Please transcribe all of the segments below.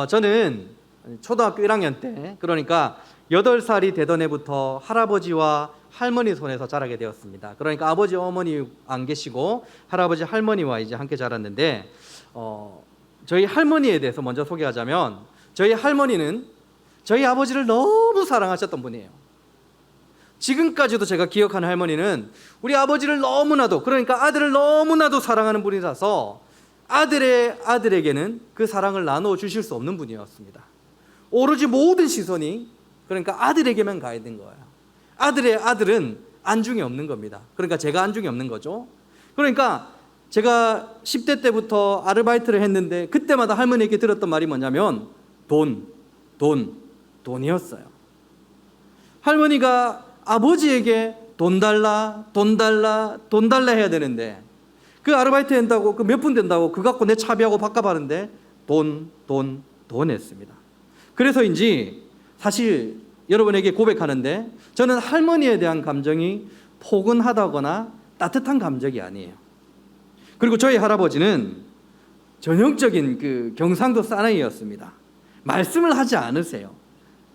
저는 초등학교 1학년 때, 그러니까 8살이 되던 해부터 할아버지와 할머니 손에서 자라게 되었습니다. 그러니까 아버지, 어머니 안 계시고 할아버지, 할머니와 이제 함께 자랐는데, 저희 할머니에 대해서 먼저 소개하자면, 저희 할머니는 저희 아버지를 너무 사랑하셨던 분이에요. 지금까지도 제가 기억하는 할머니는 우리 아버지를 너무나도, 그러니까 아들을 너무나도 사랑하는 분이라서 아들의 아들에게는 그 사랑을 나누어 주실 수 없는 분이었습니다. 오로지 모든 시선이 그러니까 아들에게만 가 있는 거예요. 아들의 아들은 안중에 없는 겁니다. 그러니까 제가 안중에 없는 거죠. 그러니까 제가 10대 때부터 아르바이트를 했는데 그때마다 할머니에게 들었던 말이 뭐냐면 돈이었어요. 할머니가 아버지에게 돈 달라 해야 되는데, 그 아르바이트 한다고 그 몇 분 된다고 그거 갖고 내 차비하고 밥값 하는데 돈 했습니다. 그래서인지 사실 여러분에게 고백하는데, 저는 할머니에 대한 감정이 포근하다거나 따뜻한 감정이 아니에요. 그리고 저희 할아버지는 전형적인 그 경상도 사나이였습니다. 말씀을 하지 않으세요.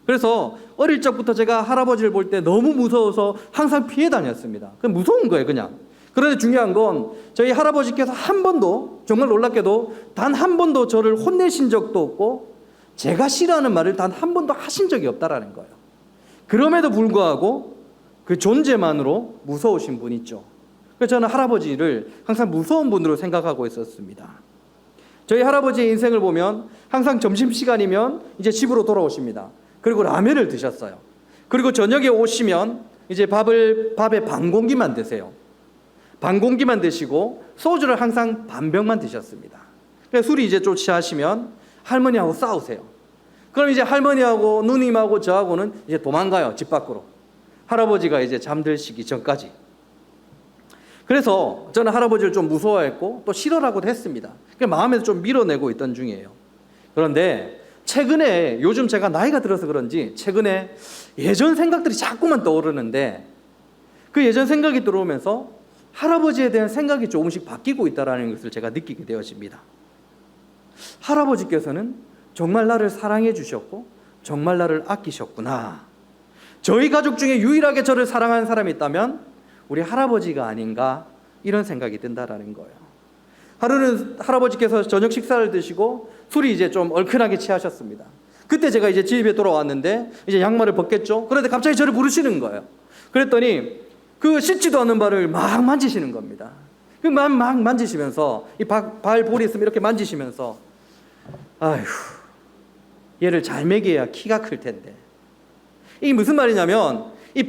그래서 어릴 적부터 제가 할아버지를 볼 때 너무 무서워서 항상 피해 다녔습니다. 그냥 무서운 거예요, 그냥. 그런데 중요한 건 저희 할아버지께서 한 번도, 정말 놀랍게도 단 한 번도 저를 혼내신 적도 없고 제가 싫어하는 말을 단 한 번도 하신 적이 없다라는 거예요. 그럼에도 불구하고 그 존재만으로 무서우신 분 있죠. 그래서 저는 할아버지를 항상 무서운 분으로 생각하고 있었습니다. 저희 할아버지의 인생을 보면 항상 점심시간이면 이제 집으로 돌아오십니다. 그리고 라면을 드셨어요. 그리고 저녁에 오시면 이제 밥에 반 공기만 드세요. 반 공기만 드시고 소주를 항상 반 병만 드셨습니다. 그래서 술이 이제 좀 취하시면 할머니하고 싸우세요. 그럼 이제 할머니하고 누님하고 저하고는 이제 도망가요, 집 밖으로. 할아버지가 이제 잠들시기 전까지. 그래서 저는 할아버지를 좀 무서워했고 또 싫어라고도 했습니다. 마음에서 좀 밀어내고 있던 중이에요. 그런데 최근에, 요즘 제가 나이가 들어서 그런지 최근에 예전 생각들이 자꾸만 떠오르는데, 그 예전 생각이 들어오면서 할아버지에 대한 생각이 조금씩 바뀌고 있다는 것을 제가 느끼게 되어집니다. 할아버지께서는 정말 나를 사랑해 주셨고 정말 나를 아끼셨구나. 저희 가족 중에 유일하게 저를 사랑하는 사람이 있다면 우리 할아버지가 아닌가, 이런 생각이 든다라는 거예요. 하루는 할아버지께서 저녁 식사를 드시고 술이 이제 좀 얼큰하게 취하셨습니다. 그때 제가 이제 집에 돌아왔는데 이제 양말을 벗겠죠. 그런데 갑자기 저를 부르시는 거예요. 그랬더니 그 씻지도 않은 발을 막 만지시는 겁니다. 그 막 만지시면서 이 발볼이 있으면 이렇게 만지시면서, 아휴, 얘를 잘 먹여야 키가 클 텐데. 이게 무슨 말이냐면, 이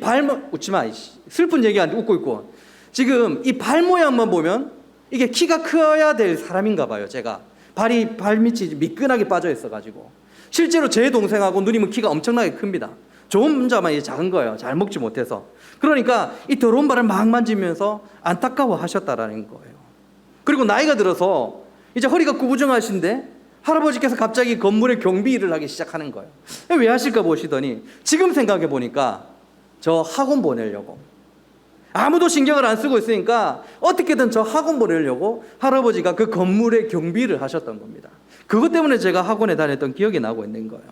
웃지 마, 슬픈 얘기 안 웃고 있고, 지금 이 발 모양만 보면 이게 키가 커야 될 사람인가 봐요. 제가 발밑이 미끈하게 빠져 있어가지고. 실제로 제 동생하고 누님은 키가 엄청나게 큽니다. 저 혼자만 이제 작은 거예요, 잘 먹지 못해서. 그러니까 이 더러운 발을 막 만지면서 안타까워 하셨다라는 거예요. 그리고 나이가 들어서 이제 허리가 구부정하신데 할아버지께서 갑자기 건물에 경비 일을 하기 시작하는 거예요. 왜 하실까 보시더니 지금 생각해 보니까 저 학원 보내려고, 아무도 신경을 안 쓰고 있으니까 어떻게든 저 학원 보내려고 할아버지가 그 건물에 경비를 하셨던 겁니다. 그것 때문에 제가 학원에 다녔던 기억이 나고 있는 거예요.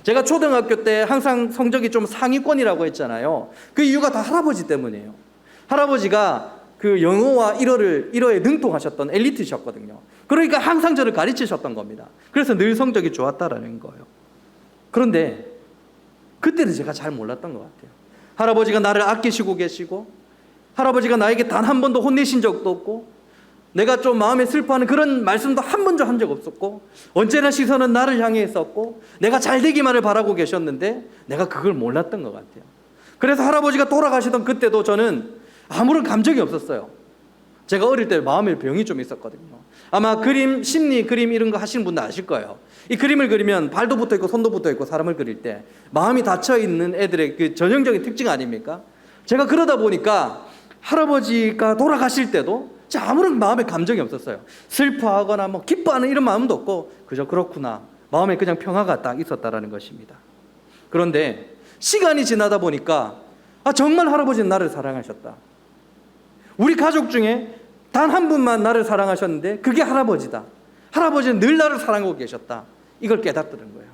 제가 초등학교 때 항상 성적이 좀 상위권이라고 했잖아요. 그 이유가 다 할아버지 때문이에요. 할아버지가 그 영어와 일어에 능통하셨던 엘리트셨거든요. 그러니까 항상 저를 가르치셨던 겁니다. 그래서 늘 성적이 좋았다라는 거예요. 그런데 그때는 제가 잘 몰랐던 것 같아요. 할아버지가 나를 아끼시고 계시고, 할아버지가 나에게 단 한 번도 혼내신 적도 없고, 내가 좀 마음에 슬퍼하는 그런 말씀도 한 번도 한 적 없었고, 언제나 시선은 나를 향해 있었고, 내가 잘 되기만을 바라고 계셨는데 내가 그걸 몰랐던 것 같아요. 그래서 할아버지가 돌아가시던 그때도 저는 아무런 감정이 없었어요. 제가 어릴 때 마음에 병이 좀 있었거든요. 아마 심리 그림 이런 거 하시는 분들 아실 거예요. 이 그림을 그리면 발도 붙어 있고 손도 붙어 있고, 사람을 그릴 때 마음이 닫혀 있는 애들의 그 전형적인 특징 아닙니까? 제가 그러다 보니까 할아버지가 돌아가실 때도 아무런 마음에 감정이 없었어요. 슬퍼하거나 뭐 기뻐하는 이런 마음도 없고, 그저 그렇구나, 마음에 그냥 평화가 딱 있었다라는 것입니다. 그런데 시간이 지나다 보니까 정말 할아버지는 나를 사랑하셨다. 우리 가족 중에 단 한 분만 나를 사랑하셨는데 그게 할아버지다. 할아버지는 늘 나를 사랑하고 계셨다. 이걸 깨닫더는 거예요.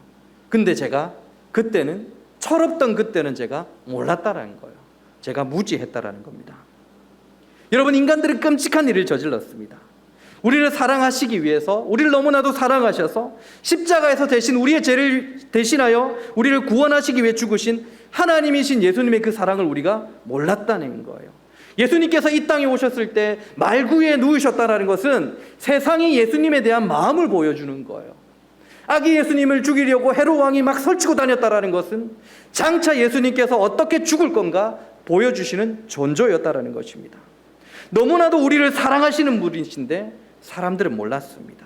근데 제가 그때는, 철없던 그때는 제가 몰랐다라는 거예요. 제가 무지했다라는 겁니다. 여러분, 인간들은 끔찍한 일을 저질렀습니다. 우리를 사랑하시기 위해서, 우리를 너무나도 사랑하셔서 십자가에서 대신 우리의 죄를 대신하여 우리를 구원하시기 위해 죽으신 하나님이신 예수님의 그 사랑을 우리가 몰랐다는 거예요. 예수님께서 이 땅에 오셨을 때 말구유에 누우셨다는 것은 세상이 예수님에 대한 마음을 보여주는 거예요. 아기 예수님을 죽이려고 헤롯 왕이 막 설치고 다녔다는 것은 장차 예수님께서 어떻게 죽을 건가 보여주시는 존재였다는 것입니다. 너무나도 우리를 사랑하시는 분이신데 사람들은 몰랐습니다.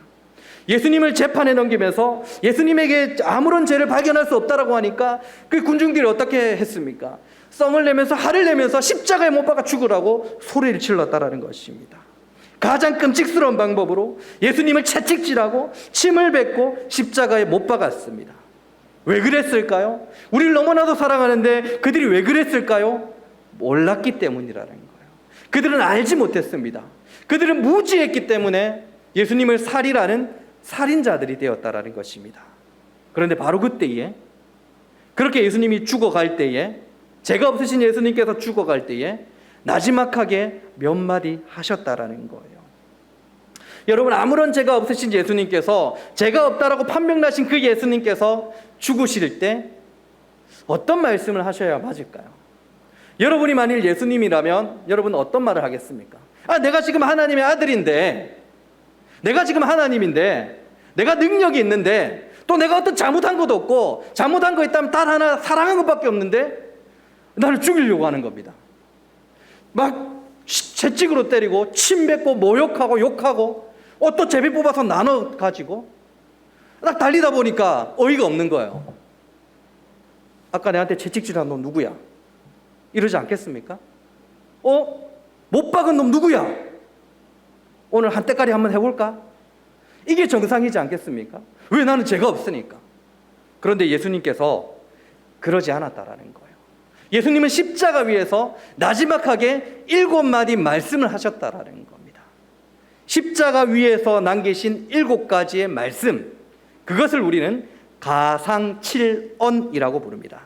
예수님을 재판에 넘기면서 예수님에게 아무런 죄를 발견할 수 없다라고 하니까 그 군중들이 어떻게 했습니까? 썽을 내면서 화를 내면서 십자가에 못 박아 죽으라고 소리를 질렀다라는 것입니다. 가장 끔찍스러운 방법으로 예수님을 채찍질하고 침을 뱉고 십자가에 못 박았습니다. 왜 그랬을까요? 우리를 너무나도 사랑하는데 그들이 왜 그랬을까요? 몰랐기 때문이라는 거예요. 그들은 알지 못했습니다. 그들은 무지했기 때문에 예수님을 살이라는 살인자들이 되었다라는 것입니다. 그런데 바로 그때에, 그렇게 예수님이 죽어갈 때에, 죄가 없으신 예수님께서 죽어갈 때에 나지막하게 몇 마디 하셨다라는 거예요. 여러분, 아무런 죄가 없으신 예수님께서, 죄가 없다라고 판명나신 그 예수님께서 죽으실 때 어떤 말씀을 하셔야 맞을까요? 여러분이 만일 예수님이라면 여러분 어떤 말을 하겠습니까? 내가 지금 하나님의 아들인데, 내가 지금 하나님인데, 내가 능력이 있는데, 또 내가 어떤 잘못한 것도 없고, 잘못한 거 있다면 단 하나 사랑한 것밖에 없는데 나를 죽이려고 하는 겁니다. 막 채찍으로 때리고 침 뱉고 모욕하고 욕하고 옷도 제비 뽑아서 나눠 가지고 딱 달리다 보니까 어이가 없는 거예요. 아까 내한테 채찍질한 놈 누구야? 이러지 않겠습니까? 못 박은 놈 누구야? 오늘 한때까리 한번 해볼까? 이게 정상이지 않겠습니까? 왜? 나는 죄가 없으니까. 그런데 예수님께서 그러지 않았다라는 거예요. 예수님은 십자가 위에서 나지막하게 7마디 말씀을 하셨다라는 겁니다. 십자가 위에서 남기신 7가지의 말씀, 그것을 우리는 가상칠언이라고 부릅니다.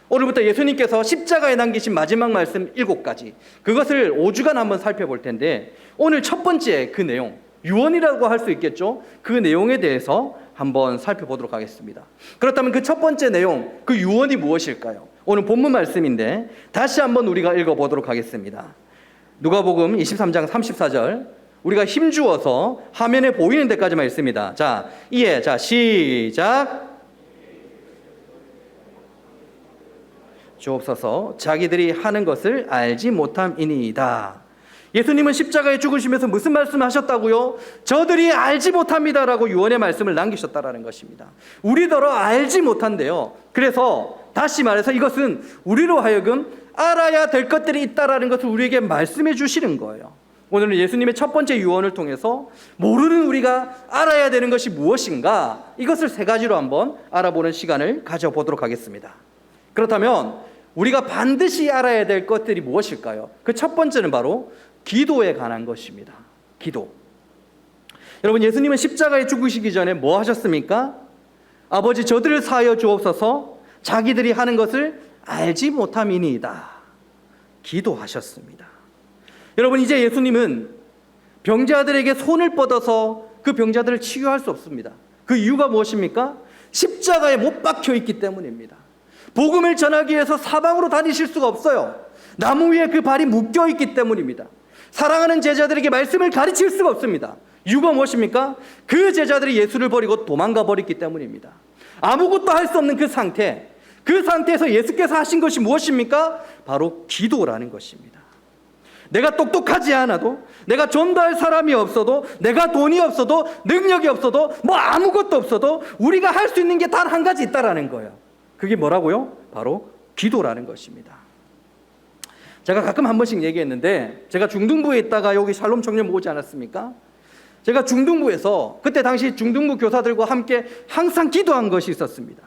오늘부터 예수님께서 십자가에 남기신 마지막 말씀 7가지, 그것을 5주간 한번 살펴볼 텐데, 오늘 첫 번째 그 내용, 유언이라고 할 수 있겠죠. 그 내용에 대해서 한번 살펴보도록 하겠습니다. 그렇다면 그 첫 번째 내용, 그 유언이 무엇일까요? 오늘 본문 말씀인데 다시 한번 우리가 읽어보도록 하겠습니다. 누가복음 23장 34절, 우리가 힘주어서 화면에 보이는 데까지만 읽습니다. 자, 시작. 주옵소서. 자기들이 하는 것을 알지 못함이니이다. 예수님은 십자가에 죽으시면서 무슨 말씀을 하셨다고요? 저들이 알지 못합니다라고 유언의 말씀을 남기셨다라는 것입니다. 우리더러 알지 못한대요. 그래서 다시 말해서 이것은 우리로 하여금 알아야 될 것들이 있다라는 것을 우리에게 말씀해 주시는 거예요. 오늘은 예수님의 첫 번째 유언을 통해서 모르는 우리가 알아야 되는 것이 무엇인가, 이것을 3가지로 한번 알아보는 시간을 가져보도록 하겠습니다. 그렇다면 우리가 반드시 알아야 될 것들이 무엇일까요? 그 첫 번째는 바로 기도에 관한 것입니다. 기도. 여러분, 예수님은 십자가에 죽으시기 전에 뭐 하셨습니까? 아버지, 저들을 사하여 주옵소서. 자기들이 하는 것을 알지 못함이니이다. 기도하셨습니다. 여러분, 이제 예수님은 병자들에게 손을 뻗어서 그 병자들을 치유할 수 없습니다. 그 이유가 무엇입니까? 십자가에 못 박혀 있기 때문입니다. 복음을 전하기 위해서 사방으로 다니실 수가 없어요. 나무 위에 그 발이 묶여 있기 때문입니다. 사랑하는 제자들에게 말씀을 가르칠 수가 없습니다. 이유가 무엇입니까? 그 제자들이 예수를 버리고 도망가 버렸기 때문입니다. 아무것도 할 수 없는 그 상태, 그 상태에서 예수께서 하신 것이 무엇입니까? 바로 기도라는 것입니다. 내가 똑똑하지 않아도, 내가 전도할 사람이 없어도, 내가 돈이 없어도, 능력이 없어도, 뭐 아무것도 없어도 우리가 할 수 있는 게 단 한 가지 있다라는 거예요. 그게 뭐라고요? 바로 기도라는 것입니다. 제가 가끔 한 번씩 얘기했는데, 제가 중등부에 있다가 여기 샬롬 청년 모으지 않았습니까? 제가 중등부에서 그때 당시 중등부 교사들과 함께 항상 기도한 것이 있었습니다.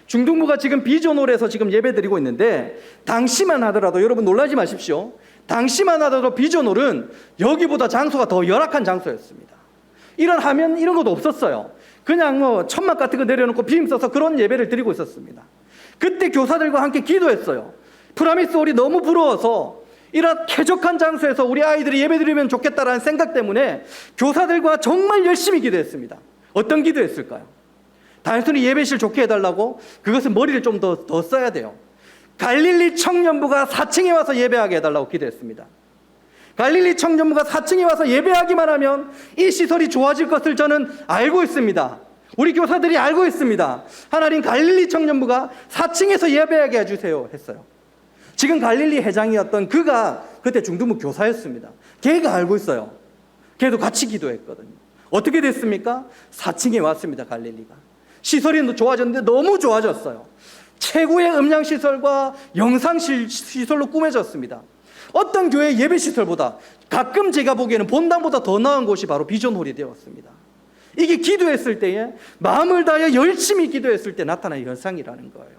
중등부가 지금 비전홀에서 지금 예배 드리고 있는데, 당시만 하더라도, 여러분 놀라지 마십시오. 당시만 하더라도 비전홀은 여기보다 장소가 더 열악한 장소였습니다. 이런 화면 이런 것도 없었어요. 그냥 천막 같은 거 내려놓고 비임 써서 그런 예배를 드리고 있었습니다. 그때 교사들과 함께 기도했어요. 프라미스 홀이 너무 부러워서 이런 쾌적한 장소에서 우리 아이들이 예배 드리면 좋겠다라는 생각 때문에 교사들과 정말 열심히 기도했습니다. 어떤 기도했을까요? 단순히 예배실 좋게 해달라고? 그것은 머리를 좀 더 써야 돼요. 갈릴리 청년부가 4층에 와서 예배하게 해달라고 기도했습니다. 갈릴리 청년부가 4층에 와서 예배하기만 하면 이 시설이 좋아질 것을 저는 알고 있습니다. 우리 교사들이 알고 있습니다. 하나님, 갈릴리 청년부가 4층에서 예배하게 해주세요 했어요. 지금 갈릴리 회장이었던 그가 그때 중등부 교사였습니다. 걔가 알고 있어요. 걔도 같이 기도했거든요. 어떻게 됐습니까? 4층에 왔습니다. 갈릴리가. 시설이 좋아졌는데 너무 좋아졌어요. 최고의 음향시설과 영상시설로 꾸며졌습니다. 어떤 교회 예배시설보다 가끔 제가 보기에는 본당보다 더 나은 곳이 바로 비전홀이 되었습니다. 이게 기도했을 때에 마음을 다해 열심히 기도했을 때 나타나는 현상이라는 거예요.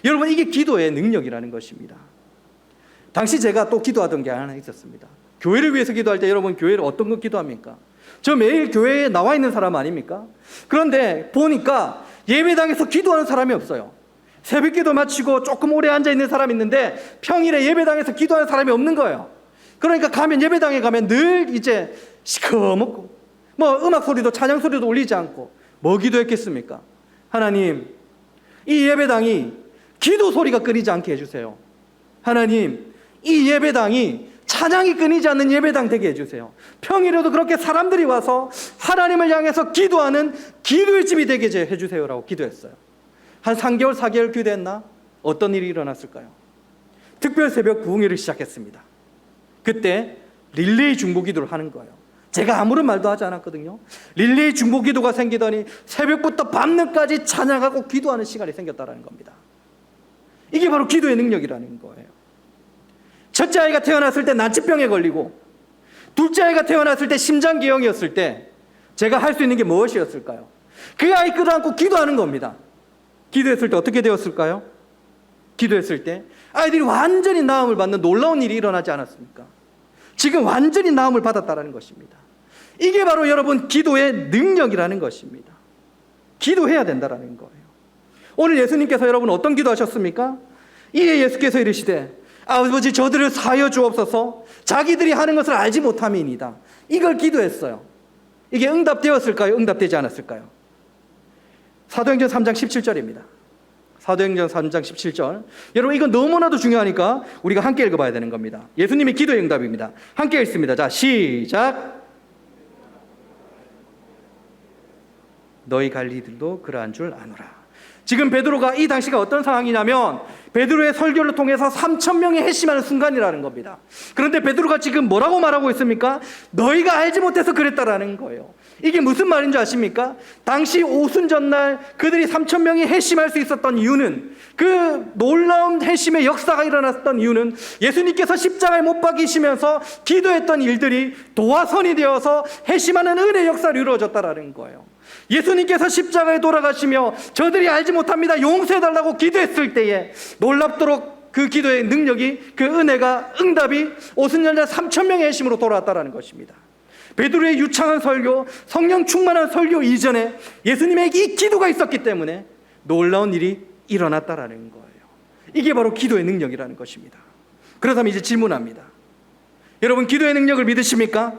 여러분, 이게 기도의 능력이라는 것입니다. 당시 제가 또 기도하던 게 하나 있었습니다. 교회를 위해서 기도할 때 여러분, 교회를 어떤 거 기도합니까? 저 매일 교회에 나와 있는 사람 아닙니까? 그런데 보니까 예배당에서 기도하는 사람이 없어요. 새벽기도 마치고 조금 오래 앉아있는 사람이 있는데 평일에 예배당에서 기도하는 사람이 없는 거예요. 그러니까 예배당에 가면 늘 이제 시커멓고 음악 소리도 찬양 소리도 울리지 않고 뭐 기도했겠습니까? 하나님, 이 예배당이 기도 소리가 끊이지 않게 해주세요. 하나님, 이 예배당이 찬양이 끊이지 않는 예배당 되게 해주세요. 평일에도 그렇게 사람들이 와서 하나님을 향해서 기도하는 기도의 집이 되게 해주세요라고 기도했어요. 한 3개월, 4개월 기도했나? 어떤 일이 일어났을까요? 특별 새벽 부흥회를 시작했습니다. 그때 릴레이 중보 기도를 하는 거예요. 제가 아무런 말도 하지 않았거든요. 릴레이 중보 기도가 생기더니 새벽부터 밤늦까지 찬양하고 기도하는 시간이 생겼다는 겁니다. 이게 바로 기도의 능력이라는 거예요. 첫째 아이가 태어났을 때 난치병에 걸리고 둘째 아이가 태어났을 때 심장기형이었을 때 제가 할 수 있는 게 무엇이었을까요? 그 아이 끌어안고 기도하는 겁니다. 기도했을 때 어떻게 되었을까요? 기도했을 때 아이들이 완전히 나음을 받는 놀라운 일이 일어나지 않았습니까? 지금 완전히 나음을 받았다는 것입니다. 이게 바로 여러분 기도의 능력이라는 것입니다. 기도해야 된다는 거예요. 오늘 예수님께서 여러분 어떤 기도하셨습니까? 이에 예수께서 이르시되 아버지, 저들을 사하여 주옵소서. 자기들이 하는 것을 알지 못함이니이다. 이걸 기도했어요. 이게 응답되었을까요? 응답되지 않았을까요? 사도행전 3장 17절입니다. 사도행전 3장 17절. 여러분, 이건 너무나도 중요하니까 우리가 함께 읽어봐야 되는 겁니다. 예수님의 기도의 응답입니다. 함께 읽습니다. 자, 시작. 너희 갈리들도 그러한 줄 아노라. 지금 베드로가 이 당시가 어떤 상황이냐면 베드로의 설교를 통해서 3,000명이 회심하는 순간이라는 겁니다. 그런데 베드로가 지금 뭐라고 말하고 있습니까? 너희가 알지 못해서 그랬다라는 거예요. 이게 무슨 말인 줄 아십니까? 당시 오순전날 그들이 3,000명이 회심할 수 있었던 이유는, 그 놀라운 회심의 역사가 일어났던 이유는 예수님께서 십자가에 못 박히시면서 기도했던 일들이 도화선이 되어서 회심하는 은혜의 역사를 이루어졌다라는 거예요. 예수님께서 십자가에 돌아가시며 저들이 알지 못합니다 용서해달라고 기도했을 때에 놀랍도록 그 기도의 능력이, 그 은혜가, 응답이 오순절날 3,000명의 회심으로 돌아왔다는 것입니다. 베드로의 유창한 설교, 성령 충만한 설교 이전에 예수님의 이 기도가 있었기 때문에 놀라운 일이 일어났다는 거예요. 이게 바로 기도의 능력이라는 것입니다. 그렇다면 이제 질문합니다. 여러분, 기도의 능력을 믿으십니까?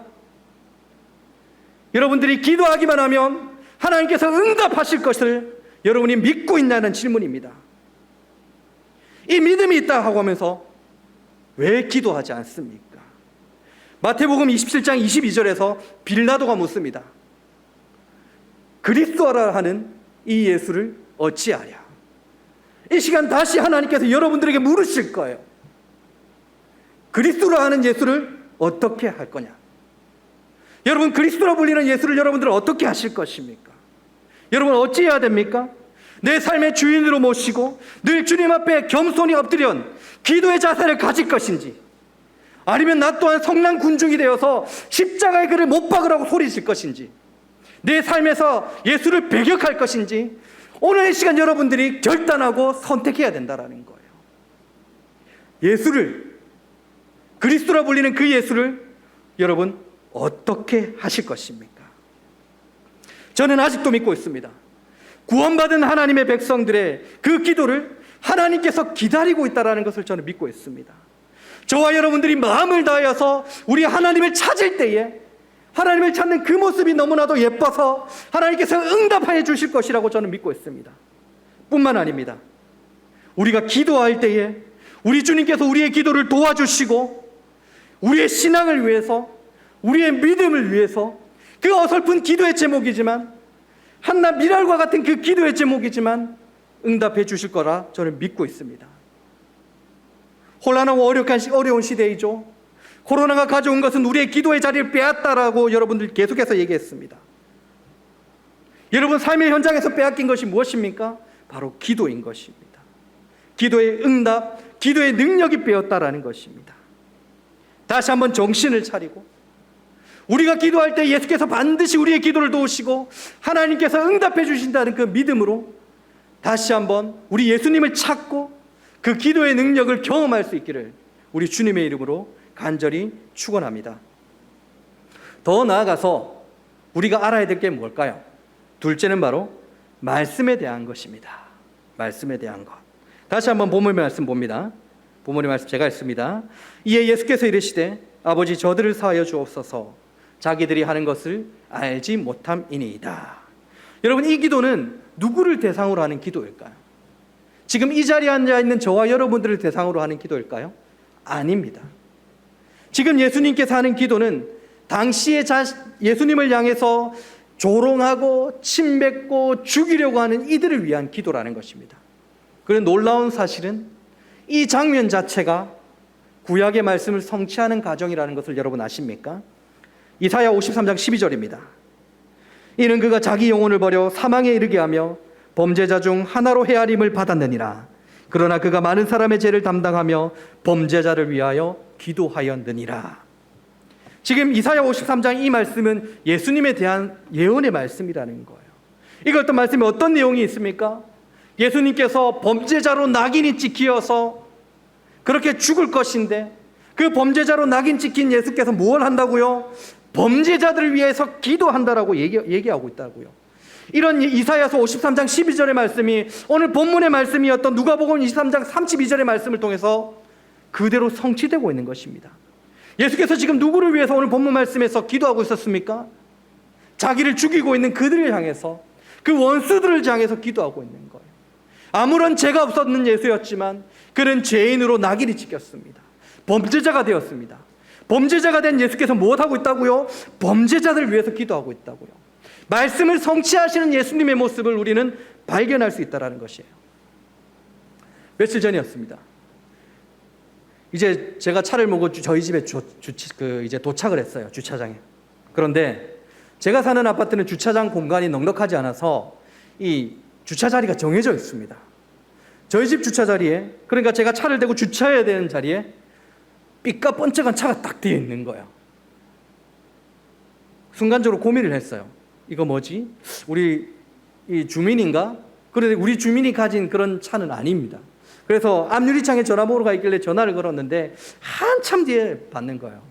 여러분들이 기도하기만 하면 하나님께서 응답하실 것을 여러분이 믿고 있냐는 질문입니다. 이 믿음이 있다 하고 하면서 왜 기도하지 않습니까? 마태복음 27장 22절에서 빌라도가 묻습니다. 그리스도라 하는 이 예수를 어찌하랴? 이 시간 다시 하나님께서 여러분들에게 물으실 거예요. 그리스도라 하는 예수를 어떻게 할 거냐? 여러분, 그리스도라 불리는 예수를 여러분들은 어떻게 하실 것입니까? 여러분, 어찌해야 됩니까? 내 삶의 주인으로 모시고 늘 주님 앞에 겸손히 엎드려 기도의 자세를 가질 것인지, 아니면 나 또한 성난 군중이 되어서 십자가의 그를 못 박으라고 소리칠 것인지, 내 삶에서 예수를 배격할 것인지, 오늘 이 시간 여러분들이 결단하고 선택해야 된다는 거예요. 예수를, 그리스도라 불리는 그 예수를 여러분 어떻게 하실 것입니까? 저는 아직도 믿고 있습니다. 구원받은 하나님의 백성들의 그 기도를 하나님께서 기다리고 있다는 것을 저는 믿고 있습니다. 저와 여러분들이 마음을 다하여서 우리 하나님을 찾을 때에 하나님을 찾는 그 모습이 너무나도 예뻐서 하나님께서 응답하여 주실 것이라고 저는 믿고 있습니다. 뿐만 아닙니다. 우리가 기도할 때에 우리 주님께서 우리의 기도를 도와주시고 우리의 신앙을 위해서, 우리의 믿음을 위해서, 그 어설픈 기도의 제목이지만, 한나 미랄과 같은 그 기도의 제목이지만 응답해 주실 거라 저는 믿고 있습니다. 혼란하고 어려운 시대이죠. 코로나가 가져온 것은 우리의 기도의 자리를 빼앗다라고 여러분들 계속해서 얘기했습니다. 여러분 삶의 현장에서 빼앗긴 것이 무엇입니까? 바로 기도인 것입니다. 기도의 응답, 기도의 능력이 빼었다라는 것입니다. 다시 한번 정신을 차리고 우리가 기도할 때 예수께서 반드시 우리의 기도를 도우시고 하나님께서 응답해 주신다는 그 믿음으로 다시 한번 우리 예수님을 찾고 그 기도의 능력을 경험할 수 있기를 우리 주님의 이름으로 간절히 축원합니다. 더 나아가서 우리가 알아야 될 게 뭘까요? 둘째는 바로 말씀에 대한 것입니다. 말씀에 대한 것. 다시 한번 본문의 말씀 봅니다. 본문의 말씀 제가 읽습니다. 이에 예수께서 이르시되 아버지 저들을 사하여 주옵소서 자기들이 하는 것을 알지 못함이니이다. 여러분, 이 기도는 누구를 대상으로 하는 기도일까요? 지금 이 자리에 앉아있는 저와 여러분들을 대상으로 하는 기도일까요? 아닙니다. 지금 예수님께서 하는 기도는 당시에 예수님을 향해서 조롱하고 침뱉고 죽이려고 하는 이들을 위한 기도라는 것입니다. 그런데 놀라운 사실은 이 장면 자체가 구약의 말씀을 성취하는 과정이라는 것을 여러분 아십니까? 이사야 53장 12절입니다. 이는 그가 자기 영혼을 버려 사망에 이르게 하며 범죄자 중 하나로 헤아림을 받았느니라. 그러나 그가 많은 사람의 죄를 담당하며 범죄자를 위하여 기도하였느니라. 지금 이사야 53장 이 말씀은 예수님에 대한 예언의 말씀이라는 거예요. 이걸 또 말씀에 어떤 내용이 있습니까? 예수님께서 범죄자로 낙인이 찍히어서 그렇게 죽을 것인데 그 범죄자로 낙인 찍힌 예수께서 뭘 한다고요? 범죄자들을 위해서 기도한다라고 얘기하고 있다고요. 이런 이사야서 53장 12절의 말씀이 오늘 본문의 말씀이었던 누가복음 23장 32절의 말씀을 통해서 그대로 성취되고 있는 것입니다. 예수께서 지금 누구를 위해서 오늘 본문 말씀에서 기도하고 있었습니까? 자기를 죽이고 있는 그들을 향해서, 그 원수들을 향해서 기도하고 있는 거예요. 아무런 죄가 없었는 예수였지만 그는 죄인으로 낙인이 찍혔습니다. 범죄자가 되었습니다. 범죄자가 된 예수께서 무엇하고 있다고요? 범죄자들을 위해서 기도하고 있다고요. 말씀을 성취하시는 예수님의 모습을 우리는 발견할 수 있다는 것이에요. 며칠 전이었습니다. 이제 제가 차를 몰고 저희 집에 이제 도착을 했어요. 주차장에. 그런데 제가 사는 아파트는 주차장 공간이 넉넉하지 않아서 이 주차 자리가 정해져 있습니다. 저희 집 주차 자리에, 그러니까 제가 차를 대고 주차해야 되는 자리에 삐까뻔쩍한 차가 딱 뒤에 있는 거예요. 순간적으로 고민을 했어요. 이거 뭐지? 우리 이 주민인가? 그런데 우리 주민이 가진 그런 차는 아닙니다. 그래서 앞유리창에 전화번호가 가 있길래 전화를 걸었는데 한참 뒤에 받는 거예요.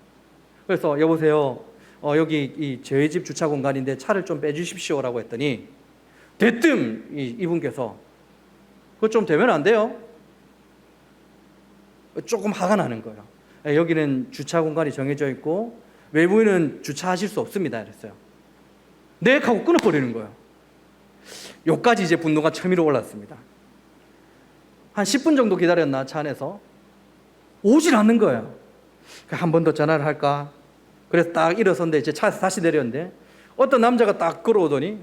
그래서 여보세요, 여기 저희 집 주차 공간인데 차를 좀 빼주십시오라고 했더니 대뜸 이분께서 그거 좀 되면 안 돼요? 조금 화가 나는 거예요. 여기는 주차 공간이 정해져 있고 외부인은 주차하실 수 없습니다 이랬어요. 네 하고 끊어버리는 거예요. 여기까지 이제 분노가 처음으로 올랐습니다. 한 10분 정도 기다렸나 차 안에서 오질 않는 거예요. 한 번 더 전화를 할까? 그래서 딱 일어섰는데 이제 차에서 다시 내렸는데 어떤 남자가 딱 걸어오더니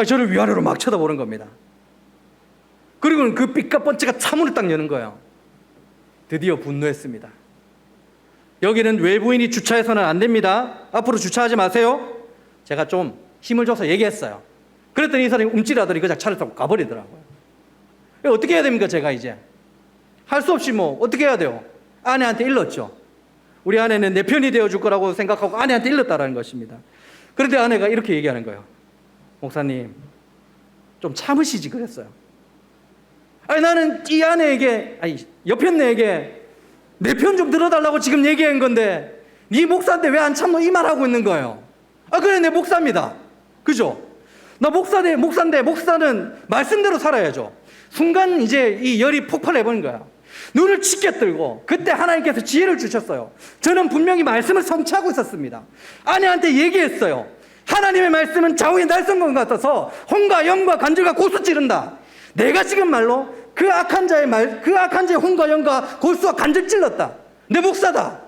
저를 위아래로 막 쳐다보는 겁니다. 그리고는 그 삐까뻔쩍한 차문을 딱 여는 거예요. 드디어 분노했습니다. 여기는 외부인이 주차해서는 안 됩니다. 앞으로 주차하지 마세요. 제가 좀 힘을 줘서 얘기했어요. 그랬더니 이 사람이 움찔하더니 그냥 차를 타고 가버리더라고요. 어떻게 해야 됩니까? 제가 이제 할 수 없이 뭐 어떻게 해야 돼요? 아내한테 일렀죠. 우리 아내는 내 편이 되어줄 거라고 생각하고 아내한테 일렀다라는 것입니다. 그런데 아내가 이렇게 얘기하는 거예요. 목사님 좀 참으시지 그랬어요. 나는 이 아내에게, 옆에 애에게 내 편 좀 들어달라고 지금 얘기한 건데 네 목사인데 왜 안 참노? 이 말하고 있는 거예요. 그래 내 목사입니다. 그죠? 나 목사인데 목사는 말씀대로 살아야죠. 순간 이제 이 열이 폭발해버린 거야. 눈을 짙게 뜨고 그때 하나님께서 지혜를 주셨어요. 저는 분명히 말씀을 성취하고 있었습니다. 아내한테 얘기했어요. 하나님의 말씀은 좌우의 날성검 같아서 혼과 영과 관절과 골수 찌른다. 내가 지금 말로 그 악한 자의 혼과 영과 골수와 관절 찔렀다. 내 목사다.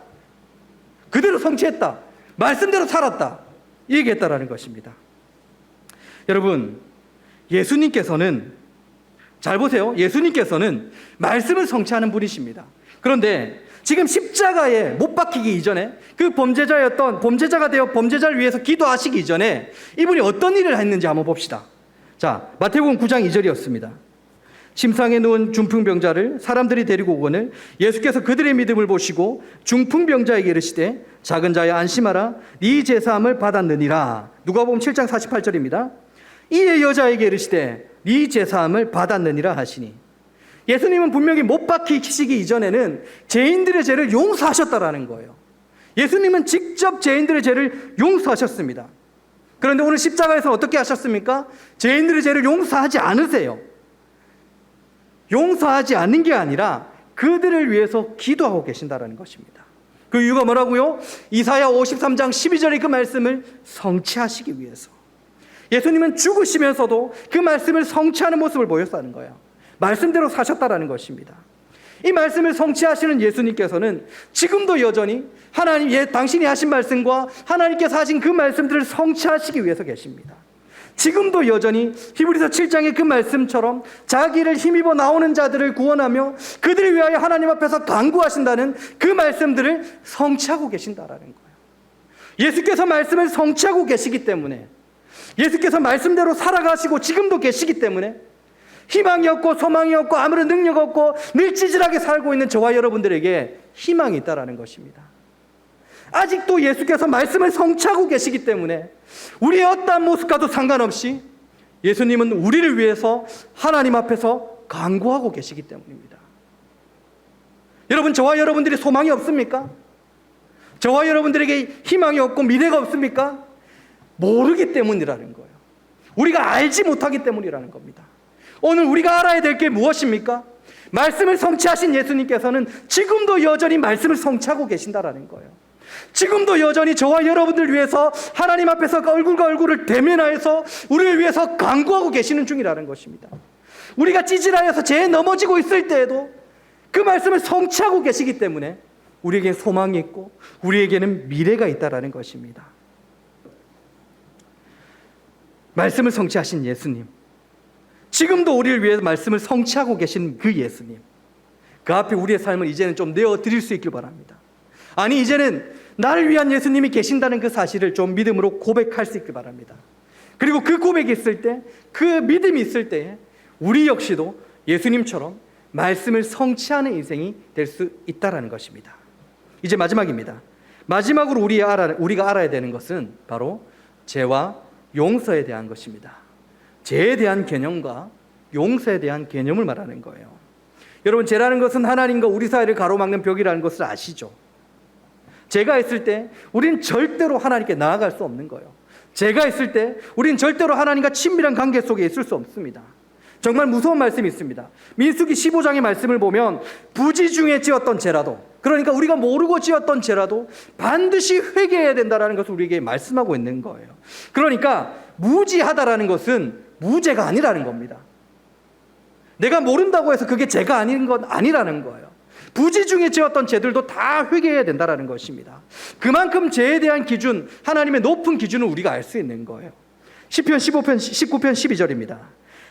그대로 성취했다. 말씀대로 살았다. 이 얘기했다라는 것입니다. 여러분, 예수님께서는 잘 보세요. 예수님께서는 말씀을 성취하는 분이십니다. 그런데 지금 십자가에 못 박히기 이전에 그 범죄자가 되어 범죄자를 위해서 기도하시기 이전에 이분이 어떤 일을 했는지 한번 봅시다. 자, 마태복음 9장 2절이었습니다. 침상에 누운 중풍병자를 사람들이 데리고 오거늘 예수께서 그들의 믿음을 보시고 중풍병자에게 이르시되 작은 자여 안심하라 네 제사함을 받았느니라. 누가복음 7장 48절입니다. 이에 여자에게 이르시되 네 제사함을 받았느니라 하시니, 예수님은 분명히 못 박히시기 이전에는 죄인들의 죄를 용서하셨다라는 거예요. 예수님은 직접 죄인들의 죄를 용서하셨습니다. 그런데 오늘 십자가에서 어떻게 하셨습니까? 죄인들의 죄를 용서하지 않으세요. 용서하지 않는 게 아니라 그들을 위해서 기도하고 계신다는 것입니다. 그 이유가 뭐라고요? 이사야 53장 12절의 그 말씀을 성취하시기 위해서. 예수님은 죽으시면서도 그 말씀을 성취하는 모습을 보였다는 거예요. 말씀대로 사셨다라는 것입니다. 이 말씀을 성취하시는 예수님께서는 지금도 여전히 당신이 하신 말씀과 하나님께서 하신 그 말씀들을 성취하시기 위해서 계십니다. 지금도 여전히 히브리서 7장의 그 말씀처럼 자기를 힘입어 나오는 자들을 구원하며 그들을 위하여 하나님 앞에서 간구하신다는 그 말씀들을 성취하고 계신다라는 거예요. 예수께서 말씀을 성취하고 계시기 때문에, 예수께서 말씀대로 살아가시고 지금도 계시기 때문에 희망이 없고 소망이 없고 아무런 능력 없고 늘 찌질하게 살고 있는 저와 여러분들에게 희망이 있다라는 것입니다. 아직도 예수께서 말씀을 성취하고 계시기 때문에 우리의 어떠한 모습과도 상관없이 예수님은 우리를 위해서 하나님 앞에서 간구하고 계시기 때문입니다. 여러분, 저와 여러분들이 소망이 없습니까? 저와 여러분들에게 희망이 없고 미래가 없습니까? 모르기 때문이라는 거예요. 우리가 알지 못하기 때문이라는 겁니다. 오늘 우리가 알아야 될 게 무엇입니까? 말씀을 성취하신 예수님께서는 지금도 여전히 말씀을 성취하고 계신다라는 거예요. 지금도 여전히 저와 여러분들 위해서 하나님 앞에서 얼굴과 얼굴을 대면하여서 우리를 위해서 간구하고 계시는 중이라는 것입니다. 우리가 찌질하여서 죄에 넘어지고 있을 때에도 그 말씀을 성취하고 계시기 때문에 우리에게 소망이 있고 우리에게는 미래가 있다라는 것입니다. 말씀을 성취하신 예수님, 지금도 우리를 위해서 말씀을 성취하고 계신 그 예수님, 그 앞에 우리의 삶을 이제는 좀 내어드릴 수 있길 바랍니다. 아니, 이제는 나를 위한 예수님이 계신다는 그 사실을 좀 믿음으로 고백할 수 있길 바랍니다. 그리고 그 고백이 있을 때, 그 믿음이 있을 때에 우리 역시도 예수님처럼 말씀을 성취하는 인생이 될 수 있다는 것입니다. 이제 마지막입니다. 마지막으로 우리가 알아야 되는 것은 바로 죄와 용서에 대한 것입니다. 죄에 대한 개념과 용서에 대한 개념을 말하는 거예요. 여러분, 죄라는 것은 하나님과 우리 사이를 가로막는 벽이라는 것을 아시죠? 죄가 있을 때 우리는 절대로 하나님께 나아갈 수 없는 거예요. 죄가 있을 때 우리는 절대로 하나님과 친밀한 관계 속에 있을 수 없습니다. 정말 무서운 말씀이 있습니다. 민수기 15장의 말씀을 보면 부지 중에 지었던 죄라도, 그러니까 우리가 모르고 지었던 죄라도 반드시 회개해야 된다는 것을 우리에게 말씀하고 있는 거예요. 그러니까 무지하다라는 것은 무죄가 아니라는 겁니다. 내가 모른다고 해서 그게 죄가 아닌 건 아니라는 거예요. 부지 중에 지었던 죄들도 다 회개해야 된다는 것입니다. 그만큼 죄에 대한 기준, 하나님의 높은 기준을 우리가 알 수 있는 거예요. 시편 19편 12절입니다.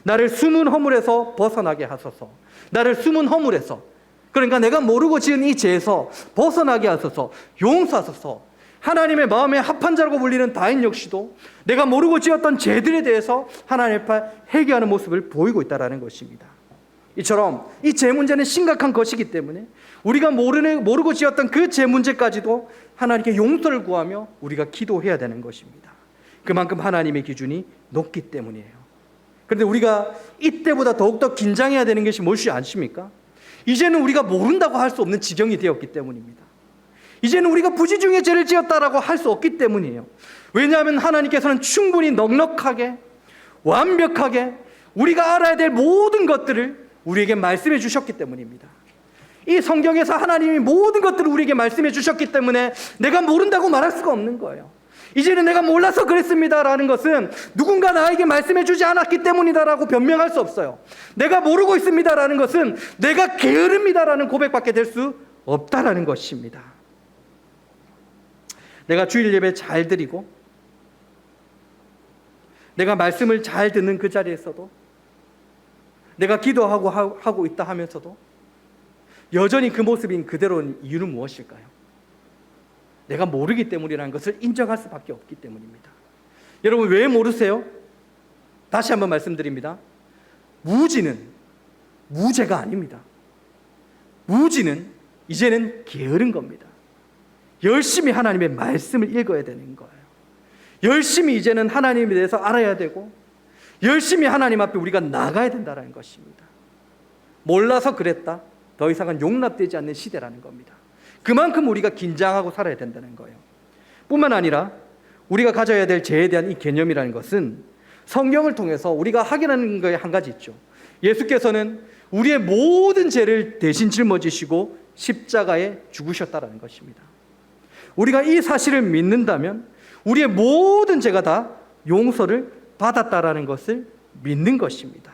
나를 숨은 허물에서 벗어나게 하소서. 나를 숨은 허물에서, 그러니까 내가 모르고 지은 이 죄에서 벗어나게 하소서. 용서하소서. 하나님의 마음에 합한 자라고 불리는 다인 역시도 내가 모르고 지었던 죄들에 대해서 하나님 앞에 회개하는 모습을 보이고 있다는 것입니다. 이처럼 이 죄 문제는 심각한 것이기 때문에 우리가 모르고 지었던 그 죄 문제까지도 하나님께 용서를 구하며 우리가 기도해야 되는 것입니다. 그만큼 하나님의 기준이 높기 때문이에요. 그런데 우리가 이때보다 더욱더 긴장해야 되는 것이 무엇이 아십니까? 이제는 우리가 모른다고 할 수 없는 지경이 되었기 때문입니다. 이제는 우리가 부지 중에 죄를 지었다라고 할 수 없기 때문이에요. 왜냐하면 하나님께서는 충분히 넉넉하게 완벽하게 우리가 알아야 될 모든 것들을 우리에게 말씀해 주셨기 때문입니다. 이 성경에서 하나님이 모든 것들을 우리에게 말씀해 주셨기 때문에 내가 모른다고 말할 수가 없는 거예요. 이제는 내가 몰라서 그랬습니다라는 것은 누군가 나에게 말씀해 주지 않았기 때문이다라고 변명할 수 없어요. 내가 모르고 있습니다라는 것은 내가 게으릅니다라는 고백밖에 될 수 없다라는 것입니다. 내가 주일 예배 잘 드리고 내가 말씀을 잘 듣는 그 자리에서도 내가 기도하고 있다 하면서도 여전히 그 모습인 그대로인 이유는 무엇일까요? 내가 모르기 때문이라는 것을 인정할 수밖에 없기 때문입니다. 여러분 왜 모르세요? 다시 한번 말씀드립니다. 무지는 무죄가 아닙니다. 무지는 이제는 게으른 겁니다. 열심히 하나님의 말씀을 읽어야 되는 거예요. 열심히 이제는 하나님에 대해서 알아야 되고 열심히 하나님 앞에 우리가 나가야 된다는 것입니다. 몰라서 그랬다. 더 이상은 용납되지 않는 시대라는 겁니다. 그만큼 우리가 긴장하고 살아야 된다는 거예요. 뿐만 아니라 우리가 가져야 될 죄에 대한 이 개념이라는 것은 성경을 통해서 우리가 확인하는 것에 한 가지 있죠. 예수께서는 우리의 모든 죄를 대신 짊어지시고 십자가에 죽으셨다는 것입니다. 우리가 이 사실을 믿는다면 우리의 모든 죄가 다 용서를 받았다라는 것을 믿는 것입니다.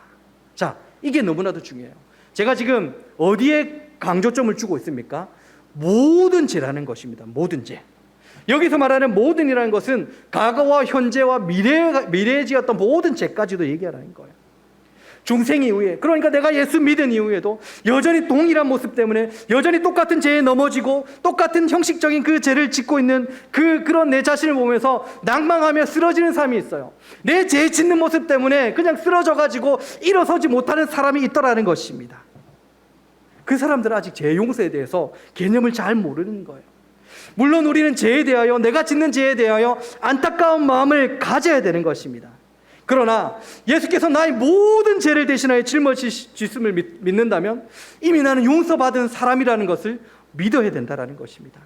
자, 이게 너무나도 중요해요. 제가 지금 어디에 강조점을 주고 있습니까? 모든 죄라는 것입니다. 모든 죄. 여기서 말하는 모든이라는 것은 과거와 현재와 미래에 지었던 모든 죄까지도 얘기하라는 거예요. 중생 이후에, 그러니까 내가 예수 믿은 이후에도 여전히 동일한 모습 때문에 여전히 똑같은 죄에 넘어지고 똑같은 형식적인 그 죄를 짓고 있는 그런 내 자신을 보면서 낭망하며 쓰러지는 삶이 있어요. 내 죄 짓는 모습 때문에 그냥 쓰러져가지고 일어서지 못하는 사람이 있더라는 것입니다. 그 사람들은 아직 죄 용서에 대해서 개념을 잘 모르는 거예요. 물론 우리는 죄에 대하여, 내가 짓는 죄에 대하여 안타까운 마음을 가져야 되는 것입니다. 그러나 예수께서 나의 모든 죄를 대신하여 짊어지심을 믿는다면 이미 나는 용서받은 사람이라는 것을 믿어야 된다는 것입니다.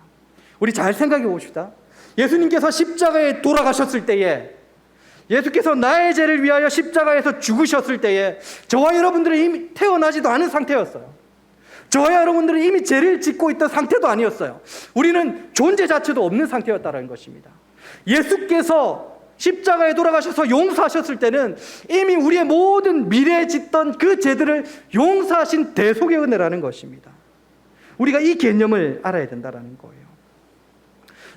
우리 잘 생각해 봅시다. 예수님께서 십자가에 돌아가셨을 때에, 예수께서 나의 죄를 위하여 십자가에서 죽으셨을 때에 저와 여러분들은 이미 태어나지도 않은 상태였어요. 저와 여러분들은 이미 죄를 짓고 있던 상태도 아니었어요. 우리는 존재 자체도 없는 상태였다는 것입니다. 예수께서 십자가에 돌아가셔서 용서하셨을 때는 이미 우리의 모든 미래에 짓던 그 죄들을 용서하신 대속의 은혜라는 것입니다. 우리가 이 개념을 알아야 된다는 거예요.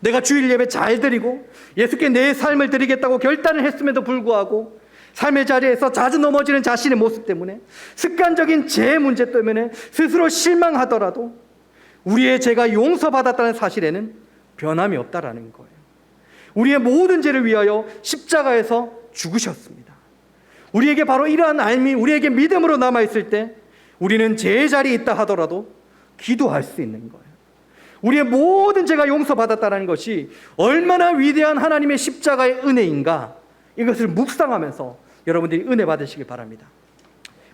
내가 주일 예배 잘 드리고 예수께 내 삶을 드리겠다고 결단을 했음에도 불구하고 삶의 자리에서 자주 넘어지는 자신의 모습 때문에, 습관적인 죄 문제 때문에 스스로 실망하더라도 우리의 죄가 용서받았다는 사실에는 변함이 없다라는 거예요. 우리의 모든 죄를 위하여 십자가에서 죽으셨습니다. 우리에게 바로 이러한 알미, 우리에게 믿음으로 남아있을 때 우리는 죄의 자리에 있다 하더라도 기도할 수 있는 거예요. 우리의 모든 죄가 용서받았다는 것이 얼마나 위대한 하나님의 십자가의 은혜인가, 이것을 묵상하면서 여러분들이 은혜 받으시길 바랍니다.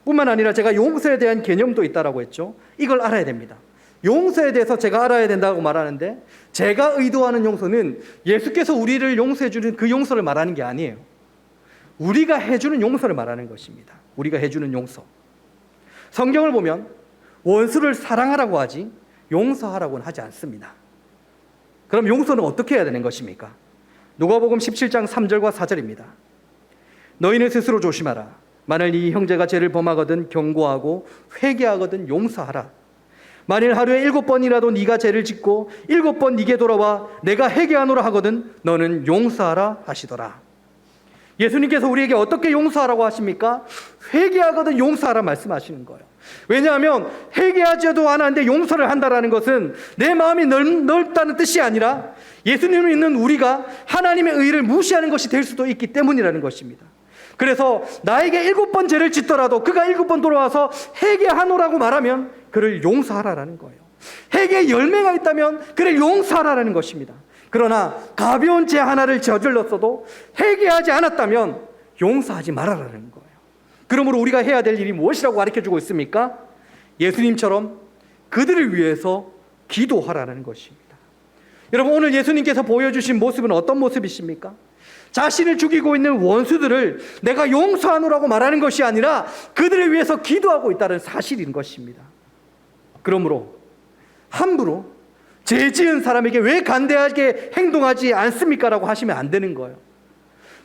뿐만 아니라 제가 용서에 대한 개념도 있다라고 했죠. 이걸 알아야 됩니다. 용서에 대해서 제가 알아야 된다고 말하는데, 제가 의도하는 용서는 예수께서 우리를 용서해 주는 그 용서를 말하는 게 아니에요. 우리가 해주는 용서를 말하는 것입니다. 우리가 해주는 용서. 성경을 보면 원수를 사랑하라고 하지 용서하라고는 하지 않습니다. 그럼 용서는 어떻게 해야 되는 것입니까? 누가복음 17장 3절과 4절입니다. 너희는 스스로 조심하라. 만일 네 형제가 죄를 범하거든 경고하고 회개하거든 용서하라. 만일 하루에 7번이라도 네가 죄를 짓고 7번 네게 돌아와 내가 회개하노라 하거든 너는 용서하라 하시더라. 예수님께서 우리에게 어떻게 용서하라고 하십니까? 회개하거든 용서하라 말씀하시는 거예요. 왜냐하면 회개하지도 않았는데 용서를 한다는 것은 내 마음이 넓다는 뜻이 아니라 예수님을 믿는 우리가 하나님의 의를 무시하는 것이 될 수도 있기 때문이라는 것입니다. 그래서 나에게 7번 죄를 짓더라도 그가 7번 돌아와서 회개하노라고 말하면 그를 용서하라는 거예요. 회개의 열매가 있다면 그를 용서하라는 것입니다. 그러나 가벼운 죄 하나를 저질렀어도 회개하지 않았다면 용서하지 말아라는 거예요. 그러므로 우리가 해야 될 일이 무엇이라고 가르쳐주고 있습니까? 예수님처럼 그들을 위해서 기도하라는 것입니다. 여러분, 오늘 예수님께서 보여주신 모습은 어떤 모습이십니까? 자신을 죽이고 있는 원수들을 내가 용서하노라고 말하는 것이 아니라 그들을 위해서 기도하고 있다는 사실인 것입니다. 그러므로 함부로 죄 지은 사람에게 왜 간대하게 행동하지 않습니까? 라고 하시면 안 되는 거예요.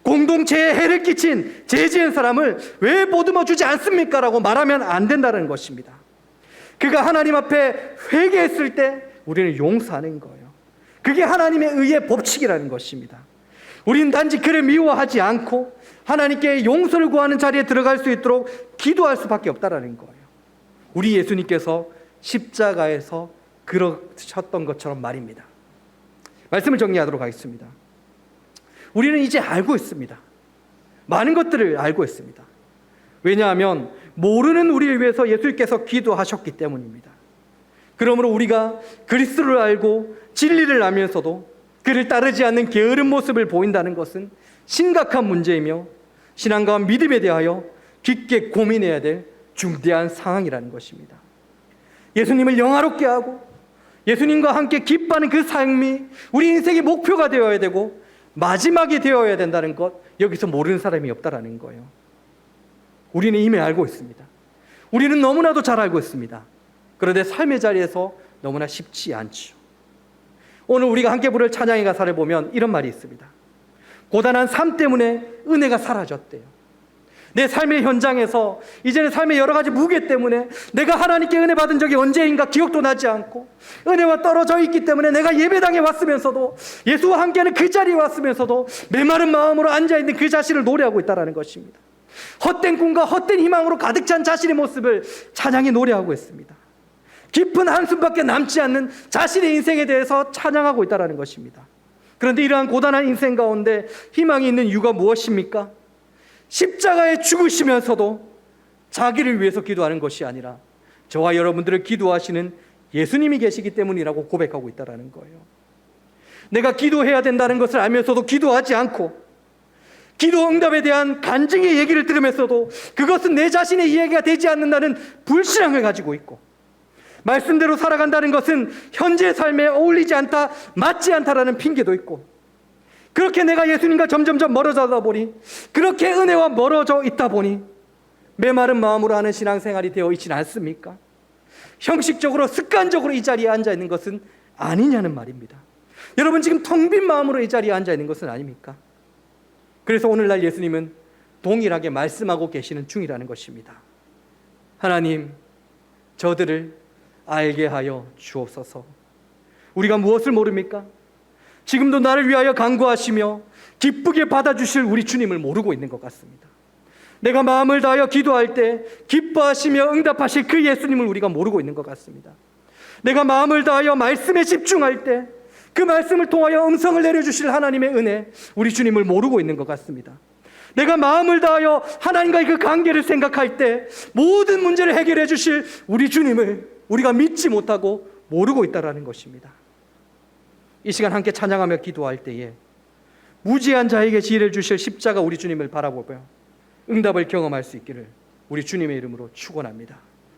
공동체에 해를 끼친 죄 지은 사람을 왜 보듬어 주지 않습니까? 라고 말하면 안 된다는 것입니다. 그가 하나님 앞에 회개했을 때 우리는 용서하는 거예요. 그게 하나님의 의의 법칙이라는 것입니다. 우리는 단지 그를 미워하지 않고 하나님께 용서를 구하는 자리에 들어갈 수 있도록 기도할 수밖에 없다는 거예요. 우리 예수님께서 십자가에서 그러셨던 것처럼 말입니다. 말씀을 정리하도록 하겠습니다. 우리는 이제 알고 있습니다. 많은 것들을 알고 있습니다. 왜냐하면 모르는 우리를 위해서 예수님께서 기도하셨기 때문입니다. 그러므로 우리가 그리스도를 알고 진리를 알면서도 그를 따르지 않는 게으른 모습을 보인다는 것은 심각한 문제이며 신앙과 믿음에 대하여 깊게 고민해야 될 중대한 상황이라는 것입니다. 예수님을 영화롭게 하고 예수님과 함께 기뻐하는 그 삶이 우리 인생의 목표가 되어야 되고 마지막이 되어야 된다는 것, 여기서 모르는 사람이 없다라는 거예요. 우리는 이미 알고 있습니다. 우리는 너무나도 잘 알고 있습니다. 그런데 삶의 자리에서 너무나 쉽지 않죠. 오늘 우리가 함께 부를 찬양의 가사를 보면 이런 말이 있습니다. 고단한 삶 때문에 은혜가 사라졌대요. 내 삶의 현장에서 이제는 삶의 여러 가지 무게 때문에 내가 하나님께 은혜 받은 적이 언제인가 기억도 나지 않고 은혜와 떨어져 있기 때문에 내가 예배당에 왔으면서도 예수와 함께하는 그 자리에 왔으면서도 메마른 마음으로 앉아있는 그 자신을 노래하고 있다는 것입니다. 헛된 꿈과 헛된 희망으로 가득 찬 자신의 모습을 찬양이 노래하고 있습니다. 깊은 한숨밖에 남지 않는 자신의 인생에 대해서 찬양하고 있다는 것입니다. 그런데 이러한 고단한 인생 가운데 희망이 있는 이유가 무엇입니까? 십자가에 죽으시면서도 자기를 위해서 기도하는 것이 아니라 저와 여러분들을 기도하시는 예수님이 계시기 때문이라고 고백하고 있다는 거예요. 내가 기도해야 된다는 것을 알면서도 기도하지 않고 기도 응답에 대한 간증의 얘기를 들으면서도 그것은 내 자신의 이해가 되지 않는다는 불신앙을 가지고 있고 말씀대로 살아간다는 것은 현재 삶에 어울리지 않다, 맞지 않다라는 핑계도 있고 그렇게 내가 예수님과 점점점 멀어져다 보니 그렇게 은혜와 멀어져 있다 보니 메마른 마음으로 하는 신앙생활이 되어 있지는 않습니까? 형식적으로 습관적으로 이 자리에 앉아 있는 것은 아니냐는 말입니다. 여러분 지금 텅 빈 마음으로 이 자리에 앉아 있는 것은 아닙니까? 그래서 오늘날 예수님은 동일하게 말씀하고 계시는 중이라는 것입니다. 하나님, 저들을 알게 하여 주옵소서. 우리가 무엇을 모릅니까? 지금도 나를 위하여 간구하시며 기쁘게 받아주실 우리 주님을 모르고 있는 것 같습니다. 내가 마음을 다하여 기도할 때 기뻐하시며 응답하실 그 예수님을 우리가 모르고 있는 것 같습니다. 내가 마음을 다하여 말씀에 집중할 때 그 말씀을 통하여 음성을 내려주실 하나님의 은혜, 우리 주님을 모르고 있는 것 같습니다. 내가 마음을 다하여 하나님과의 그 관계를 생각할 때 모든 문제를 해결해 주실 우리 주님을 우리가 믿지 못하고 모르고 있다는 것입니다. 이 시간 함께 찬양하며 기도할 때에 무지한 자에게 지혜를 주실 십자가 우리 주님을 바라보며 응답을 경험할 수 있기를 우리 주님의 이름으로 축원합니다.